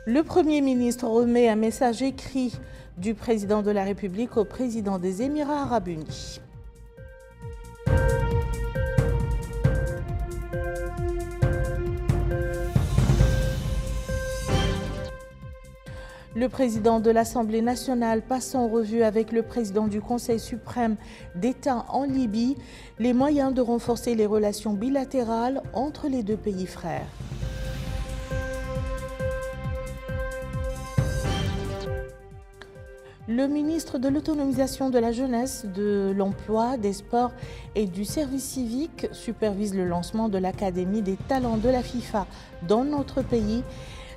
Le Premier ministre remet un message écrit du président de la République au président des Émirats arabes unis. Le président de l'Assemblée nationale passe en revue avec le président du Conseil suprême d'État en Libye les moyens de renforcer les relations bilatérales entre les deux pays frères. Le ministre de l'Autonomisation de la Jeunesse, de l'Emploi, des Sports et du Service civique supervise le lancement de l'Académie des talents de la FIFA dans notre pays,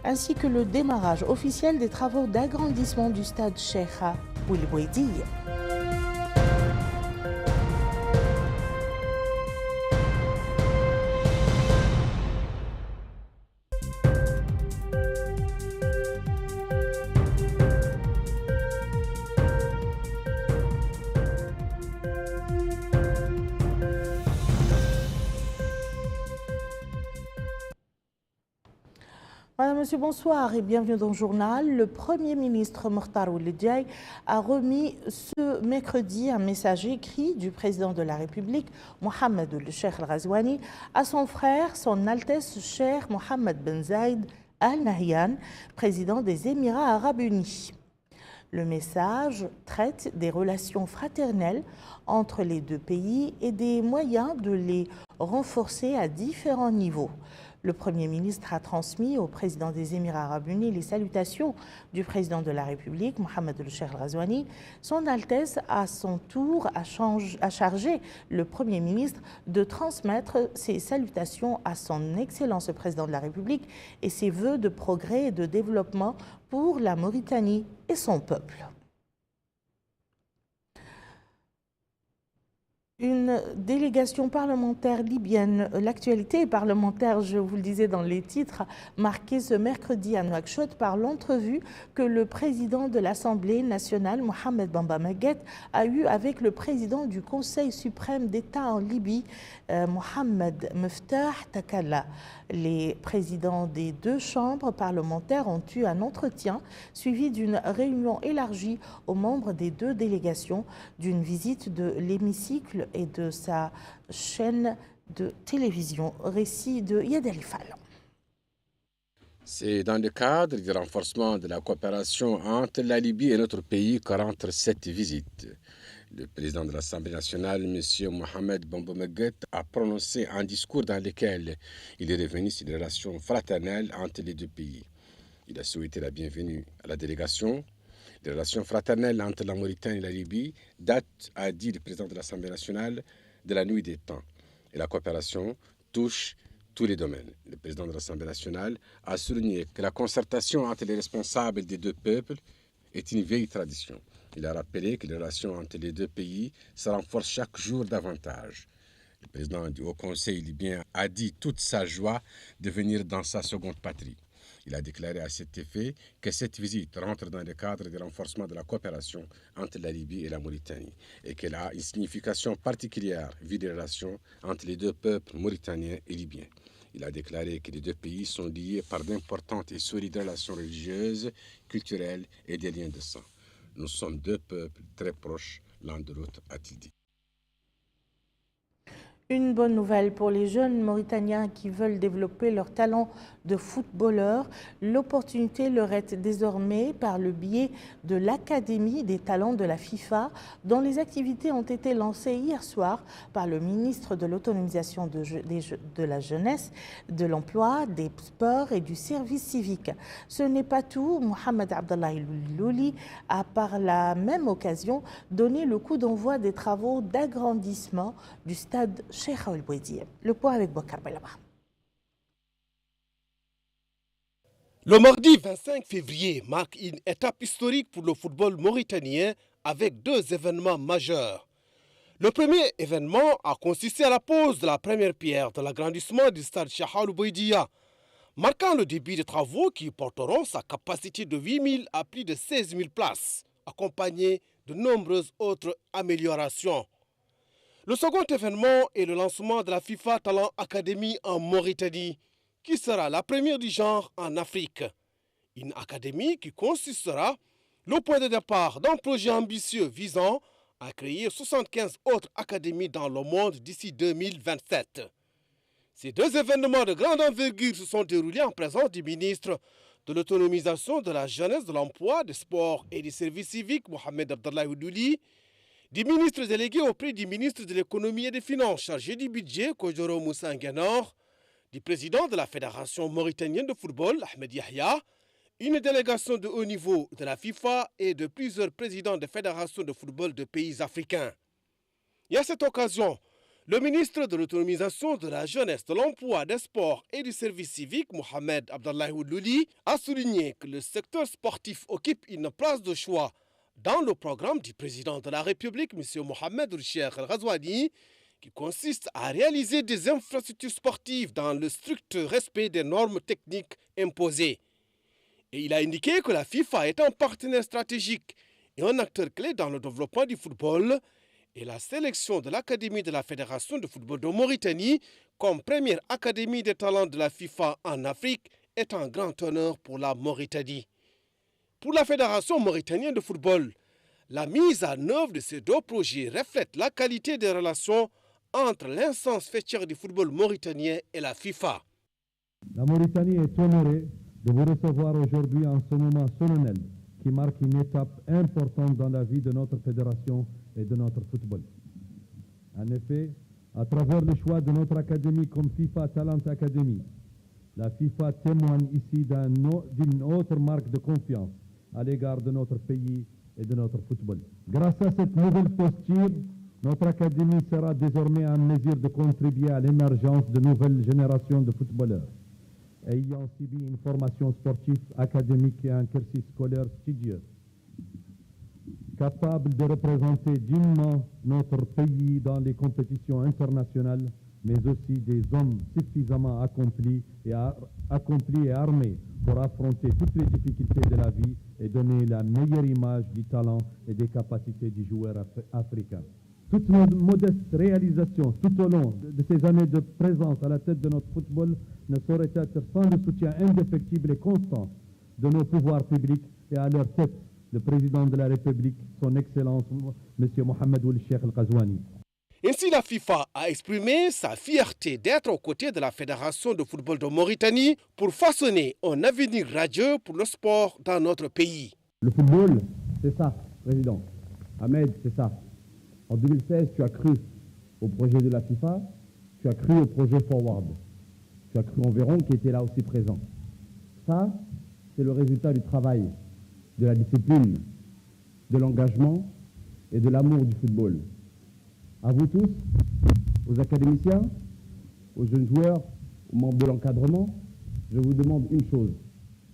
ainsi que le démarrage officiel des travaux d'agrandissement du stade Cheikh Ouelboidi. Madame, Monsieur, bonsoir et bienvenue dans le journal. Le Premier ministre Mokhtar Ould Diaye a remis ce mercredi un message écrit du président de la République, Mohammed Ould Cheikh Al Ghazouani, à son frère, son Altesse Cheikh Mohammed Ben Zayed Al Nahyan, président des Émirats arabes unis. Le message traite des relations fraternelles entre les deux pays et des moyens de les renforcer à différents niveaux. Le Premier ministre a transmis au président des Émirats arabes unis les salutations du président de la République, Mohammed Ould Cheikh Al Ghazouani. Son Altesse, à son tour, a chargé le Premier ministre de transmettre ses salutations à son Excellence le président de la République et ses vœux de progrès et de développement pour la Mauritanie et son peuple. Une délégation parlementaire libyenne, l'actualité parlementaire, je vous le disais dans les titres, marquée ce mercredi à Nouakchott par l'entrevue que le président de l'Assemblée nationale, Mohamed Bamba Maguette, a eue avec le président du Conseil suprême d'État en Libye, Mohamed Meftah Takalla. Les présidents des deux chambres parlementaires ont eu un entretien suivi d'une réunion élargie aux membres des deux délégations, d'une visite de l'hémicycle et de sa chaîne de télévision. Récit de Yad Alifal. C'est dans le cadre du renforcement de la coopération entre la Libye et notre pays qu'entre cette visite. Le président de l'Assemblée nationale, M. Mohamed Bamba Maguette, a prononcé un discours dans lequel il est revenu sur les relations fraternelles entre les deux pays. Il a souhaité la bienvenue à la délégation. Les relations fraternelles entre la Mauritanie et la Libye datent, a dit le président de l'Assemblée nationale, de la nuit des temps. Et la coopération touche tous les domaines. Le président de l'Assemblée nationale a souligné que la concertation entre les responsables des deux peuples est une vieille tradition. Il a rappelé que les relations entre les deux pays se renforcent chaque jour davantage. Le président du Haut Conseil libyen a dit toute sa joie de venir dans sa seconde patrie. Il a déclaré à cet effet que cette visite rentre dans le cadre du renforcement de la coopération entre la Libye et la Mauritanie et qu'elle a une signification particulière vu des relations entre les deux peuples mauritaniens et libyens. Il a déclaré que les deux pays sont liés par d'importantes et solides relations religieuses, culturelles et des liens de sang. Nous sommes deux peuples très proches l'un de l'autre, a-t-il dit. Une bonne nouvelle pour les jeunes Mauritaniens qui veulent développer leur talent de footballeur. L'opportunité leur est désormais par le biais de l'Académie des talents de la FIFA, dont les activités ont été lancées hier soir par le ministre de l'Autonomisation de la Jeunesse, de l'Emploi, des Sports et du Service civique. Ce n'est pas tout. Mohamed Abdallah Louli a par la même occasion donné le coup d'envoi des travaux d'agrandissement du stade Cheikh Ouelboidi. Le point avec Bokar Belaba. Le mardi 25 février marque une étape historique pour le football mauritanien avec deux événements majeurs. Le premier événement a consisté à la pose de la première pierre de l'agrandissement du stade Cheikh Ouelboidi, marquant le début des travaux qui porteront sa capacité de 8 000 à plus de 16 000 places, accompagné de nombreuses autres améliorations. Le second événement est le lancement de la FIFA Talent Academy en Mauritanie, qui sera la première du genre en Afrique. Une académie qui consistera le point de départ d'un projet ambitieux visant à créer 75 autres académies dans le monde d'ici 2027. Ces deux événements de grande envergure se sont déroulés en présence du ministre de l'autonomisation de la jeunesse, de l'emploi, des sports et des services civiques, Mohamed Abdallah Oudouli, du ministre délégué auprès du ministre de l'économie et des finances chargé du budget, Kojoro Moussa Nguenor, du président de la Fédération mauritanienne de football, Ahmed Yahya, une délégation de haut niveau de la FIFA et de plusieurs présidents de fédérations de football de pays africains. Et à cette occasion, le ministre de l'autonomisation de la jeunesse, de l'emploi, des sports et du service civique, Mohamed Abdallah Oudouli, a souligné que le secteur sportif occupe une place de choix dans le programme du président de la République, M. Mohamed Cheikh El Ghazouani, qui consiste à réaliser des infrastructures sportives dans le strict respect des normes techniques imposées. Et il a indiqué que la FIFA est un partenaire stratégique et un acteur clé dans le développement du football, et la sélection de l'Académie de la Fédération de football de Mauritanie comme première académie des talents de la FIFA en Afrique est un grand honneur pour la Mauritanie. Pour la Fédération mauritanienne de football, la mise en œuvre de ces deux projets reflète la qualité des relations entre l'instance fêtière du football mauritanien et la FIFA. La Mauritanie est honorée de vous recevoir aujourd'hui en ce moment solennel qui marque une étape importante dans la vie de notre fédération et de notre football. En effet, à travers le choix de notre académie comme FIFA Talent Academy, la FIFA témoigne ici d'une autre marque de confiance à l'égard de notre pays et de notre football. Grâce à cette nouvelle posture, notre académie sera désormais en mesure de contribuer à l'émergence de nouvelles générations de footballeurs, ayant subi une formation sportive académique et un cursus scolaire studieux, capable de représenter dignement notre pays dans les compétitions internationales, mais aussi des hommes suffisamment accomplis et armés pour affronter toutes les difficultés de la vie et donner la meilleure image du talent et des capacités du joueur africain. Toutes nos modestes réalisations tout au long de ces années de présence à la tête de notre football ne sauraient être sans le soutien indéfectible et constant de nos pouvoirs publics et à leur tête le président de la République, son Excellence, M. Mohamed Cheikh El Ghazouani. Ainsi, la FIFA a exprimé sa fierté d'être aux côtés de la Fédération de football de Mauritanie pour façonner un avenir radieux pour le sport dans notre pays. Le football, c'est ça, Président. Ahmed, c'est ça. En 2016, tu as cru au projet de la FIFA, tu as cru au projet Forward, tu as cru en Véron qui était là aussi présent. Ça, c'est le résultat du travail, de la discipline, de l'engagement et de l'amour du football. À vous tous, aux académiciens, aux jeunes joueurs, aux membres de l'encadrement, je vous demande une chose.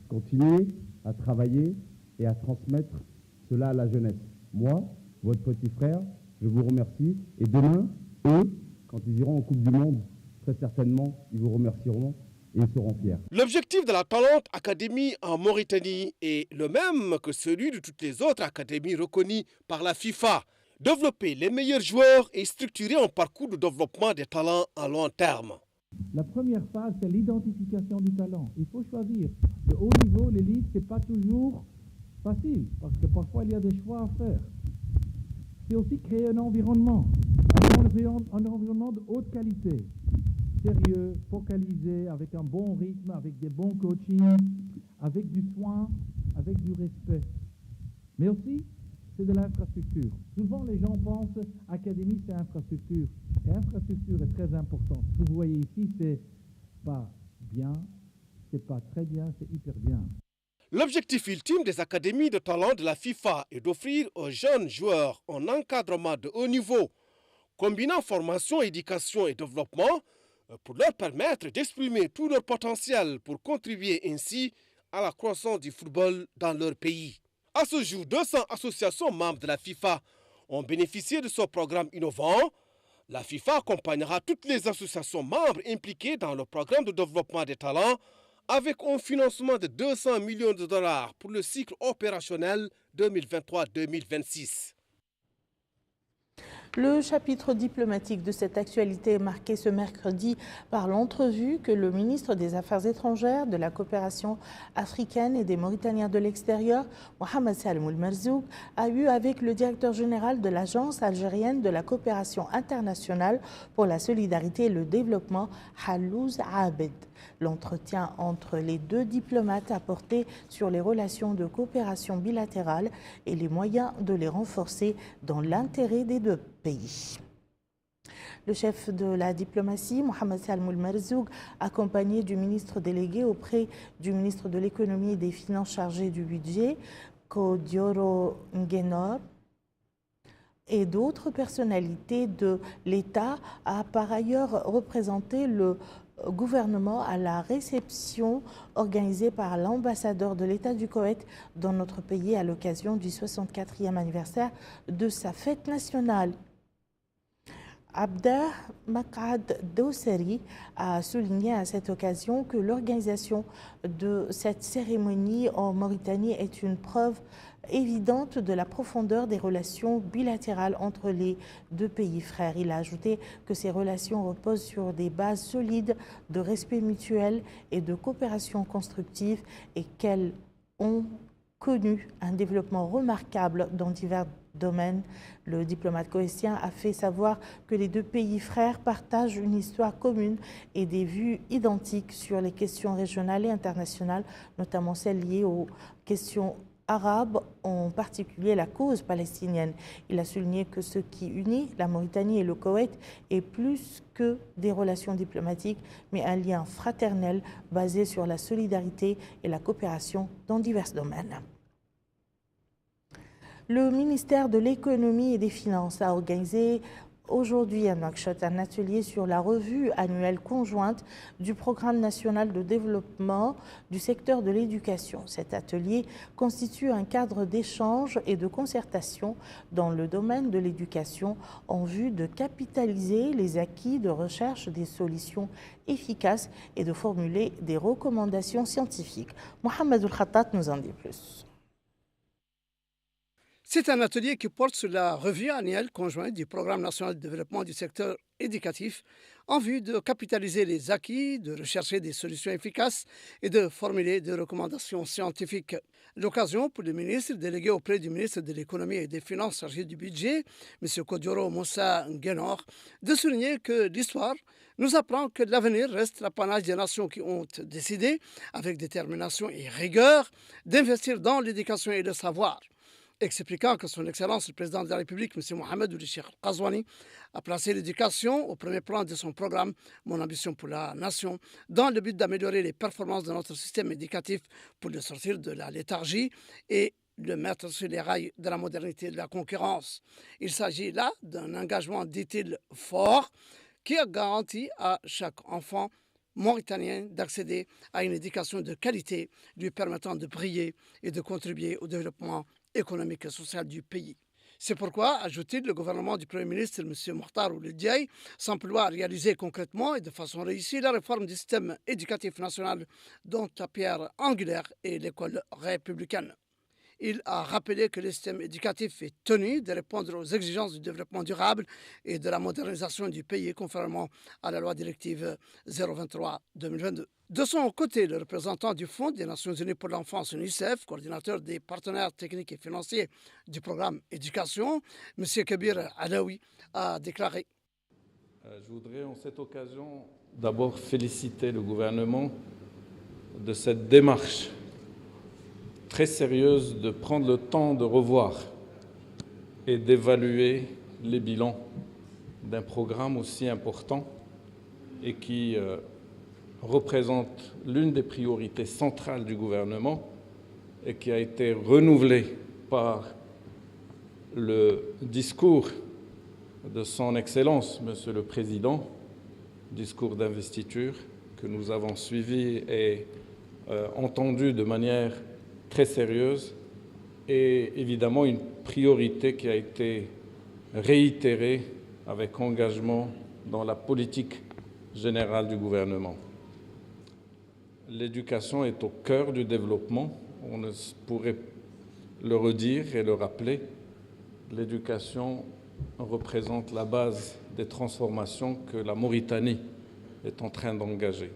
Continuez à travailler et à transmettre cela à la jeunesse. Moi, votre petit frère, je vous remercie. Et demain, eux, quand ils iront en Coupe du Monde, très certainement, ils vous remercieront et ils seront fiers. L'objectif de la Talent Academy en Mauritanie est le même que celui de toutes les autres académies reconnues par la FIFA. Développer les meilleurs joueurs et structurer un parcours de développement des talents à long terme. La première phase, c'est l'identification du talent. Il faut choisir. De haut niveau, l'élite, ce n'est pas toujours facile, parce que parfois il y a des choix à faire. C'est aussi créer un environnement de haute qualité, sérieux, focalisé, avec un bon rythme, avec des bons coachings, avec du soin, avec du respect. Mais aussi, c'est de l'infrastructure. Souvent, les gens pensent académie, c'est infrastructure. Et infrastructure est très importante. Ce que vous voyez ici, c'est pas bien, c'est pas très bien, c'est hyper bien. L'objectif ultime des académies de talent de la FIFA est d'offrir aux jeunes joueurs un encadrement de haut niveau, combinant formation, éducation et développement pour leur permettre d'exprimer tout leur potentiel pour contribuer ainsi à la croissance du football dans leur pays. À ce jour, 200 associations membres de la FIFA ont bénéficié de ce programme innovant. La FIFA accompagnera toutes les associations membres impliquées dans le programme de développement des talents avec un financement de 200 millions de dollars pour le cycle opérationnel 2023-2026. Le chapitre diplomatique de cette actualité est marqué ce mercredi par l'entrevue que le ministre des Affaires étrangères, de la coopération africaine et des Mauritaniens de l'extérieur, Mohamed Salim Merzouk, a eu avec le directeur général de l'Agence algérienne de la coopération internationale pour la solidarité et le développement, Halouz Abed. L'entretien entre les deux diplomates a porté sur les relations de coopération bilatérale et les moyens de les renforcer dans l'intérêt des deux pays. Le chef de la diplomatie, Mohamed Salim Merzouk, accompagné du ministre délégué auprès du ministre de l'économie et des finances chargé du budget, Kodioro Ngenor, et d'autres personnalités de l'État, a par ailleurs représenté le gouvernement à la réception organisée par l'ambassadeur de l'État du Koweït dans notre pays à l'occasion du 64e anniversaire de sa fête nationale. Abder Makad Doseri a souligné à cette occasion que l'organisation de cette cérémonie en Mauritanie est une preuve évidente de la profondeur des relations bilatérales entre les deux pays frères. Il a ajouté que ces relations reposent sur des bases solides de respect mutuel et de coopération constructive et qu'elles ont connu un développement remarquable dans divers domaines. Le diplomate koweïtien a fait savoir que les deux pays frères partagent une histoire commune et des vues identiques sur les questions régionales et internationales, notamment celles liées aux questions arabes, en particulier la cause palestinienne. Il a souligné que ce qui unit la Mauritanie et le Koweït est plus que des relations diplomatiques, mais un lien fraternel basé sur la solidarité et la coopération dans divers domaines. Le ministère de l'économie et des finances a organisé aujourd'hui à Nouakchott un atelier sur la revue annuelle conjointe du Programme national de développement du secteur de l'éducation. Cet atelier constitue un cadre d'échange et de concertation dans le domaine de l'éducation en vue de capitaliser les acquis de recherche des solutions efficaces et de formuler des recommandations scientifiques. Mohamed Khattat nous en dit plus. C'est un atelier qui porte sur la revue annuelle conjointe du Programme national de développement du secteur éducatif en vue de capitaliser les acquis, de rechercher des solutions efficaces et de formuler des recommandations scientifiques. L'occasion pour le ministre délégué auprès du ministre de l'économie et des finances chargé du budget, M. Kodioro Moussa Ngenor, de souligner que l'histoire nous apprend que l'avenir reste l'apanage des nations qui ont décidé, avec détermination et rigueur, d'investir dans l'éducation et le savoir. Expliquant que son Excellence le Président de la République, M. Mohamed Ould Cheikh Al-Qazouani, a placé l'éducation au premier plan de son programme « Mon ambition pour la nation » dans le but d'améliorer les performances de notre système éducatif pour le sortir de la léthargie et le mettre sur les rails de la modernité et de la concurrence. Il s'agit là d'un engagement, dit-il, fort qui a garanti à chaque enfant mauritanien d'accéder à une éducation de qualité lui permettant de briller et de contribuer au développement économique et social du pays. C'est pourquoi, ajoute-t-il, le gouvernement du Premier ministre, M. Mokhtar Ould Diaye, s'emploie à réaliser concrètement et de façon réussie la réforme du système éducatif national dont la pierre angulaire est l'école républicaine. Il a rappelé que le système éducatif est tenu de répondre aux exigences du développement durable et de la modernisation du pays, conformément à la loi directive 023-2022. De son côté, le représentant du Fonds des Nations Unies pour l'enfance, UNICEF, coordinateur des partenaires techniques et financiers du programme éducation, M. Kabir Alaoui, a déclaré. Je voudrais en cette occasion d'abord féliciter le gouvernement de cette démarche très sérieuse de prendre le temps de revoir et d'évaluer les bilans d'un programme aussi important et qui représente l'une des priorités centrales du gouvernement et qui a été renouvelée par le discours de son Excellence, Monsieur le Président, discours d'investiture que nous avons suivi et entendu de manière très sérieuse et évidemment une priorité qui a été réitérée avec engagement dans la politique générale du gouvernement. L'éducation est au cœur du développement, on ne pourrait le redire et le rappeler. L'éducation représente la base des transformations que la Mauritanie est en train d'engager.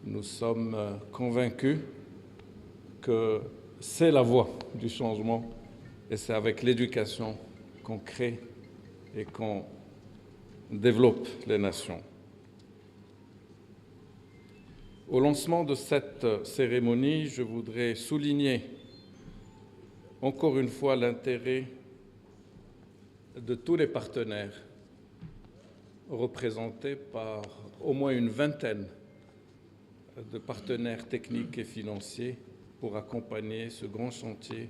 Nous sommes convaincus que c'est la voie du changement et c'est avec l'éducation qu'on crée et qu'on développe les nations. Au lancement de cette cérémonie, je voudrais souligner encore une fois l'intérêt de tous les partenaires représentés par au moins une vingtaine de partenaires techniques et financiers pour accompagner ce grand chantier,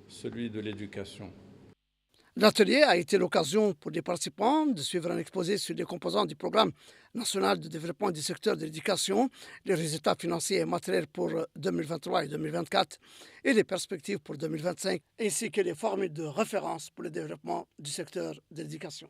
celui de l'éducation. L'atelier a été l'occasion pour les participants de suivre un exposé sur les composants du programme national de développement du secteur de l'éducation, les résultats financiers et matériels pour 2023 et 2024 et les perspectives pour 2025, ainsi que les formules de référence pour le développement du secteur de l'éducation.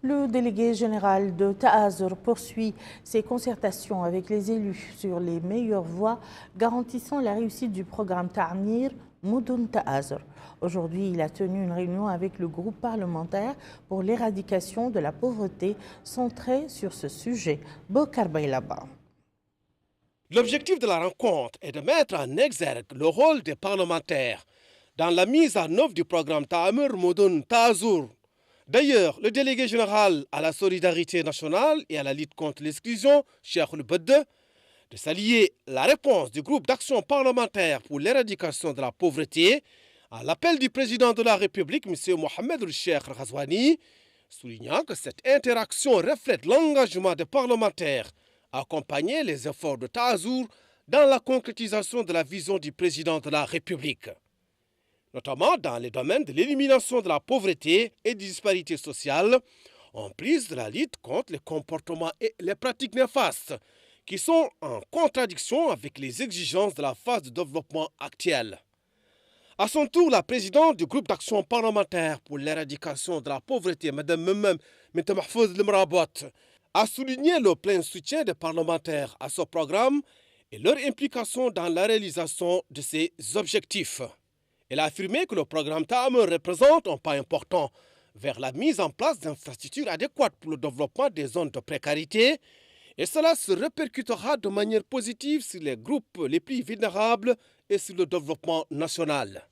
Le délégué général de Ta'azur poursuit ses concertations avec les élus sur les meilleures voies garantissant la réussite du programme Ta'amir Moudoun Ta'azur. Aujourd'hui, il a tenu une réunion avec le groupe parlementaire pour l'éradication de la pauvreté centrée sur ce sujet. Bokar Baylaba. L'objectif de la rencontre est de mettre en exergue le rôle des parlementaires dans la mise en œuvre du programme Ta'amir Moudoun Ta'azur. D'ailleurs, le délégué général à la solidarité nationale et à la lutte contre l'exclusion, Cheikh Al-Badde, de s'allier la réponse du groupe d'action parlementaire pour l'éradication de la pauvreté à l'appel du président de la République, M. Mohamed El-Cheikh Ghazouani, soulignant que cette interaction reflète l'engagement des parlementaires à accompagner les efforts de Ta'azur dans la concrétisation de la vision du président de la République, notamment dans les domaines de l'élimination de la pauvreté et des disparités sociales, en plus de la lutte contre les comportements et les pratiques néfastes qui sont en contradiction avec les exigences de la phase de développement actuelle. À son tour, la présidente du groupe d'action parlementaire pour l'éradication de la pauvreté, Mme Memmem Mahfouz Lemrabot, a souligné le plein soutien des parlementaires à ce programme et leur implication dans la réalisation de ses objectifs. Elle a affirmé que le programme Ta'amir représente un pas important vers la mise en place d'infrastructures adéquates pour le développement des zones de précarité et cela se répercutera de manière positive sur les groupes les plus vulnérables et sur le développement national.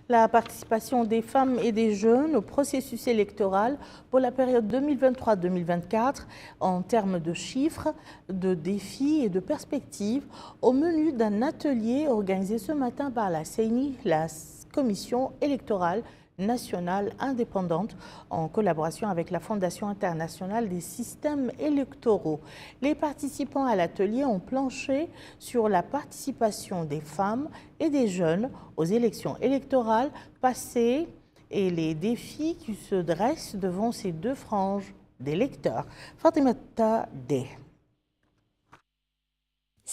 La participation des femmes et des jeunes au processus électoral pour la période 2023-2024 en termes de chiffres, de défis et de perspectives au menu d'un atelier organisé ce matin par la CENI, la Commission électorale nationale indépendante, en collaboration avec la Fondation internationale des systèmes électoraux. Les participants à l'atelier ont planché sur la participation des femmes et des jeunes aux élections électorales passées et les défis qui se dressent devant ces deux franges d'électeurs. Fatimata D.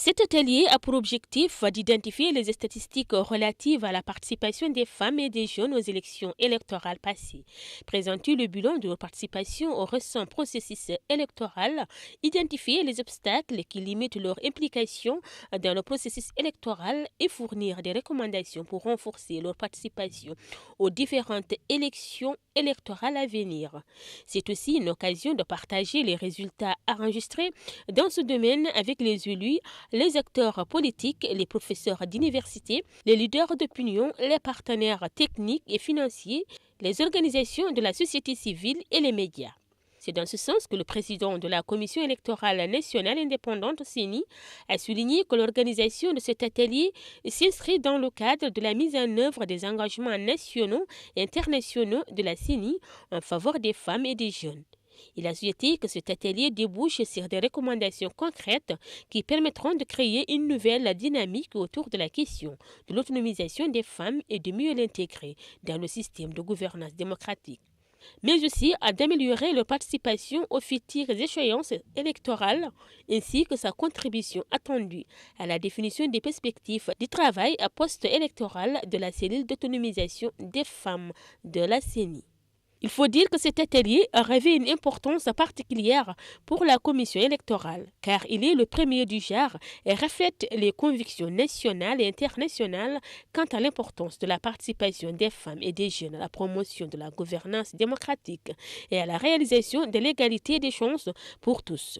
Cet atelier a pour objectif d'identifier les statistiques relatives à la participation des femmes et des jeunes aux élections électorales passées, présenter le bilan de leur participation au récent processus électoral, identifier les obstacles qui limitent leur implication dans le processus électoral et fournir des recommandations pour renforcer leur participation aux différentes élections électorales à venir. C'est aussi une occasion de partager les résultats enregistrés dans ce domaine avec les élus, les acteurs politiques, les professeurs d'université, les leaders d'opinion, les partenaires techniques et financiers, les organisations de la société civile et les médias. C'est dans ce sens que le président de la Commission électorale nationale indépendante, CENI, a souligné que l'organisation de cet atelier s'inscrit dans le cadre de la mise en œuvre des engagements nationaux et internationaux de la CENI en faveur des femmes et des jeunes. Il a souhaité que cet atelier débouche sur des recommandations concrètes qui permettront de créer une nouvelle dynamique autour de la question de l'autonomisation des femmes et de mieux l'intégrer dans le système de gouvernance démocratique, mais aussi d'améliorer leur participation aux futures échéances électorales ainsi que sa contribution attendue à la définition des perspectives du travail post-électoral de la cellule d'autonomisation des femmes de la CENI. Il faut dire que cet atelier revêt une importance particulière pour la commission électorale, car il est le premier du genre et reflète les convictions nationales et internationales quant à l'importance de la participation des femmes et des jeunes à la promotion de la gouvernance démocratique et à la réalisation de l'égalité des chances pour tous.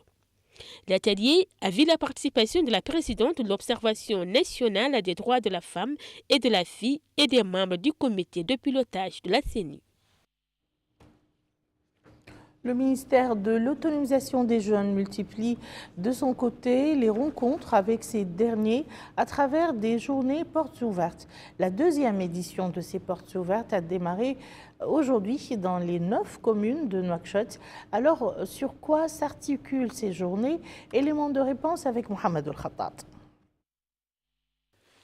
L'atelier a vu la participation de la présidente de l'Observation nationale des droits de la femme et de la fille et des membres du comité de pilotage de la CENI. Le ministère de l'Autonomisation des jeunes multiplie de son côté les rencontres avec ces derniers à travers des journées portes ouvertes. La deuxième édition de ces portes ouvertes a démarré aujourd'hui dans les 9 communes de Nouakchott. Alors, sur quoi s'articulent ces journées? Élément de réponse avec Mohamed El Khattat.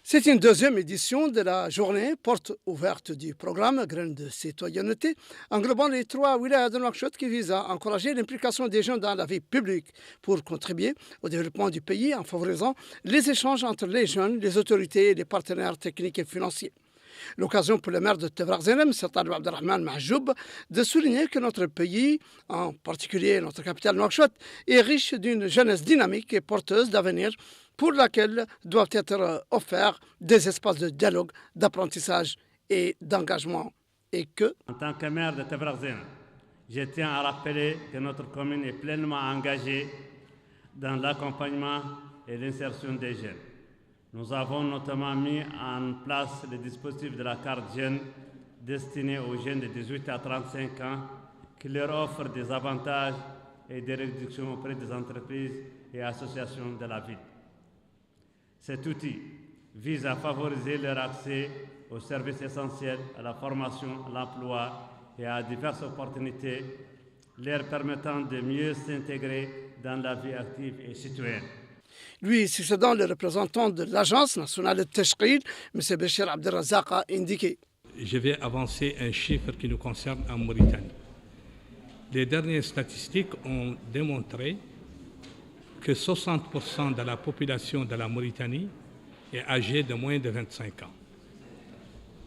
C'est une deuxième édition de la journée porte ouverte du programme Graines de citoyenneté, englobant les 3 wilayas de Nouakchott qui visent à encourager l'implication des jeunes dans la vie publique pour contribuer au développement du pays en favorisant les échanges entre les jeunes, les autorités et les partenaires techniques et financiers. L'occasion pour le maire de Tevrazenem, Sertan Abdelrahman Mahjoub, de souligner que notre pays, en particulier notre capitale Nouakchott, est riche d'une jeunesse dynamique et porteuse d'avenir pour laquelle doivent être offerts des espaces de dialogue, d'apprentissage et d'engagement. Et que, en tant que maire de Tevrazenem, je tiens à rappeler que notre commune est pleinement engagée dans l'accompagnement et l'insertion des jeunes. Nous avons notamment mis en place le dispositif de la carte jeune destinée aux jeunes de 18 à 35 ans qui leur offre des avantages et des réductions auprès des entreprises et associations de la ville. Cet outil vise à favoriser leur accès aux services essentiels, à la formation, à l'emploi et à diverses opportunités, leur permettant de mieux s'intégrer dans la vie active et citoyenne. Lui succédant le représentant de l'Agence nationale de Teshkil, M. Béchir Abdelrazak, a indiqué. Je vais avancer un chiffre qui nous concerne en Mauritanie. Les dernières statistiques ont démontré que 60% de la population de la Mauritanie est âgée de moins de 25 ans.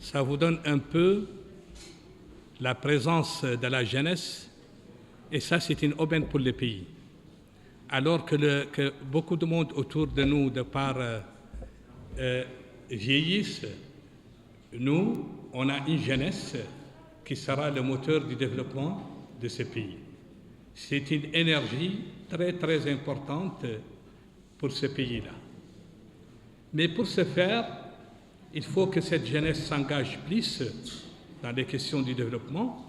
Ça vous donne un peu la présence de la jeunesse, et ça c'est une aubaine pour le pays. Alors que beaucoup de monde autour de nous, de par vieillissent, nous, on a une jeunesse qui sera le moteur du développement de ce pays. C'est une énergie très, très importante pour ce pays-là. Mais pour ce faire, il faut que cette jeunesse s'engage plus dans les questions du développement.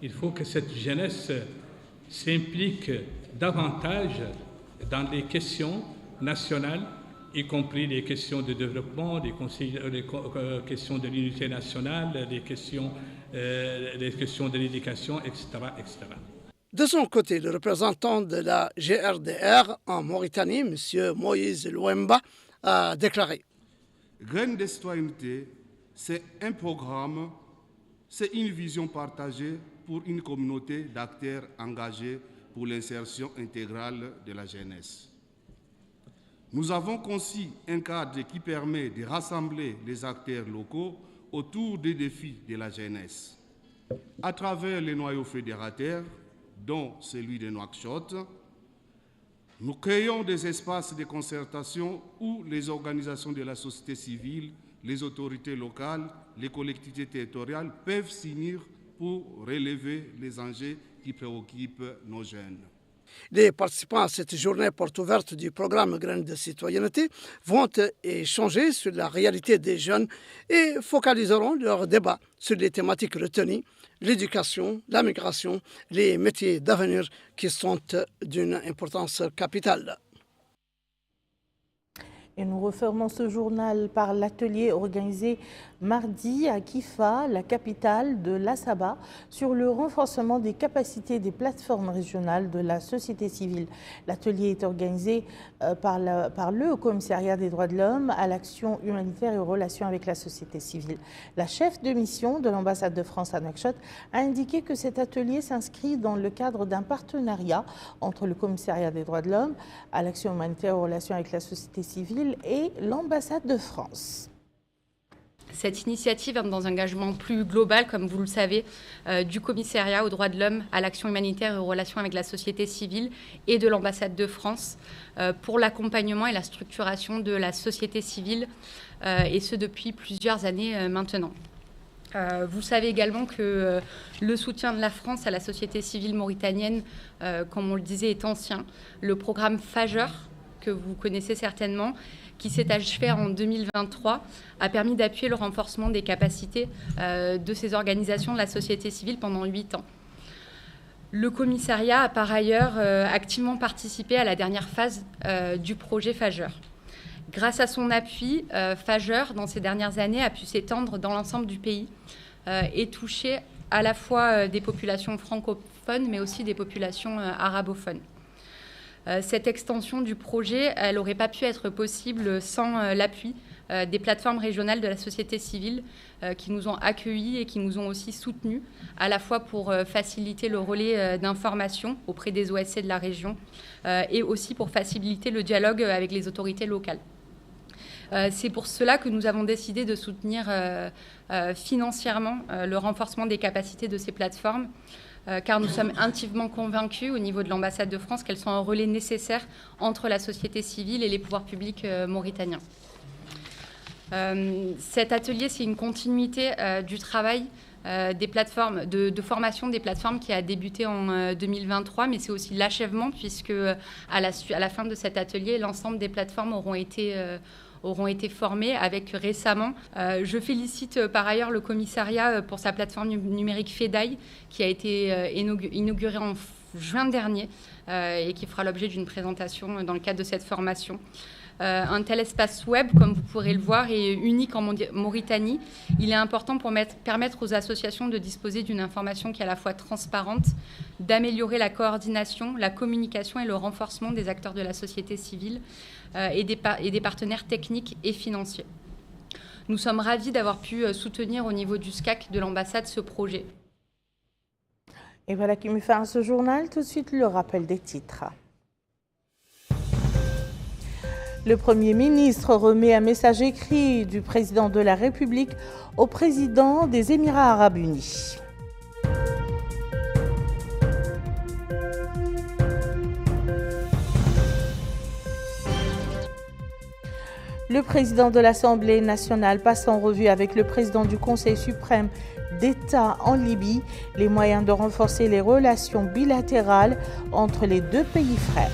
Il faut que cette jeunesse s'implique davantage dans les questions nationales, y compris les questions de développement, les questions de l'unité nationale, les questions de l'éducation, etc., etc. De son côté, le représentant de la GRDR en Mauritanie, M. Moïse Louemba, a déclaré. Graines de citoyenneté, c'est un programme, c'est une vision partagée pour une communauté d'acteurs engagés pour l'insertion intégrale de la jeunesse. Nous avons conçu un cadre qui permet de rassembler les acteurs locaux autour des défis de la jeunesse. À travers les noyaux fédérateurs, dont celui de Nouakchott, nous créons des espaces de concertation où les organisations de la société civile, les autorités locales, les collectivités territoriales peuvent s'unir pour relever les enjeux qui préoccupent nos jeunes. Les participants à cette journée porte ouverte du programme Graines de citoyenneté vont échanger sur la réalité des jeunes et focaliseront leur débat sur les thématiques retenues, l'éducation, la migration, les métiers d'avenir qui sont d'une importance capitale. Et nous refermons ce journal par l'atelier organisé mardi à Kifa, la capitale de l'Assaba, sur le renforcement des capacités des plateformes régionales de la société civile. L'atelier est organisé par le Commissariat des droits de l'homme à l'action humanitaire et aux relations avec la société civile. La chef de mission de l'ambassade de France à Nouakchott a indiqué que cet atelier s'inscrit dans le cadre d'un partenariat entre le Commissariat des droits de l'homme à l'action humanitaire et aux relations avec la société civile et l'ambassade de France. Cette initiative entre dans un engagement plus global, comme vous le savez, du commissariat aux droits de l'homme, à l'action humanitaire et aux relations avec la société civile et de l'ambassade de France pour l'accompagnement et la structuration de la société civile, et ce depuis plusieurs années maintenant. Vous savez également que le soutien de la France à la société civile mauritanienne, comme on le disait, est ancien. Le programme FAJER, que vous connaissez certainement, qui s'est achevé en 2023, a permis d'appuyer le renforcement des capacités de ces organisations de la société civile pendant 8 ans. Le commissariat a par ailleurs activement participé à la dernière phase du projet FAJER. Grâce à son appui, FAJER, dans ces dernières années, a pu s'étendre dans l'ensemble du pays et toucher à la fois des populations francophones, mais aussi des populations arabophones. Cette extension du projet, elle n'aurait pas pu être possible sans l'appui des plateformes régionales de la société civile qui nous ont accueillis et qui nous ont aussi soutenus, à la fois pour faciliter le relais d'information auprès des OSC de la région et aussi pour faciliter le dialogue avec les autorités locales. C'est pour cela que nous avons décidé de soutenir financièrement le renforcement des capacités de ces plateformes, car nous sommes intimement convaincus au niveau de l'ambassade de France qu'elles sont un relais nécessaire entre la société civile et les pouvoirs publics mauritaniens. Cet atelier, c'est une continuité du travail des plateformes, de formation des plateformes qui a débuté en 2023, mais c'est aussi l'achèvement puisque à la fin de cet atelier, l'ensemble des plateformes auront été formés avec récemment. Je félicite par ailleurs le commissariat pour sa plateforme numérique FEDAI qui a été inaugurée en juin dernier et qui fera l'objet d'une présentation dans le cadre de cette formation. Un tel espace web, comme vous pourrez le voir, est unique en Mauritanie. Il est important pour permettre aux associations de disposer d'une information qui est à la fois transparente, d'améliorer la coordination, la communication et le renforcement des acteurs de la société civile et des partenaires techniques et financiers. Nous sommes ravis d'avoir pu soutenir au niveau du SCAC de l'ambassade ce projet. Et voilà qui me fait à ce journal. Tout de suite, le rappel des titres. Le Premier ministre remet un message écrit du président de la République au président des Émirats arabes unis. Le président de l'Assemblée nationale passe en revue avec le président du Conseil suprême d'État en Libye les moyens de renforcer les relations bilatérales entre les deux pays frères.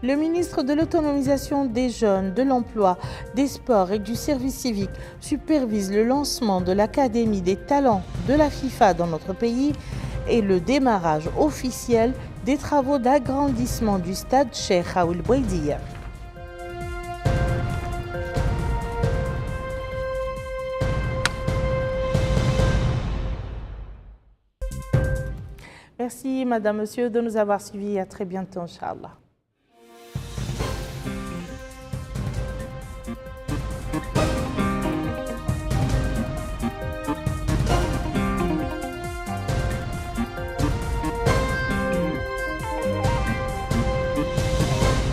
Le ministre de l'Autonomisation des jeunes, de l'Emploi, des Sports et du Service civique supervise le lancement de l'Académie des talents de la FIFA dans notre pays et le démarrage officiel des travaux d'agrandissement du stade Cheikh Raoul Bouaidia. Merci, Madame, Monsieur, de nous avoir suivis. À très bientôt, Inch'Allah.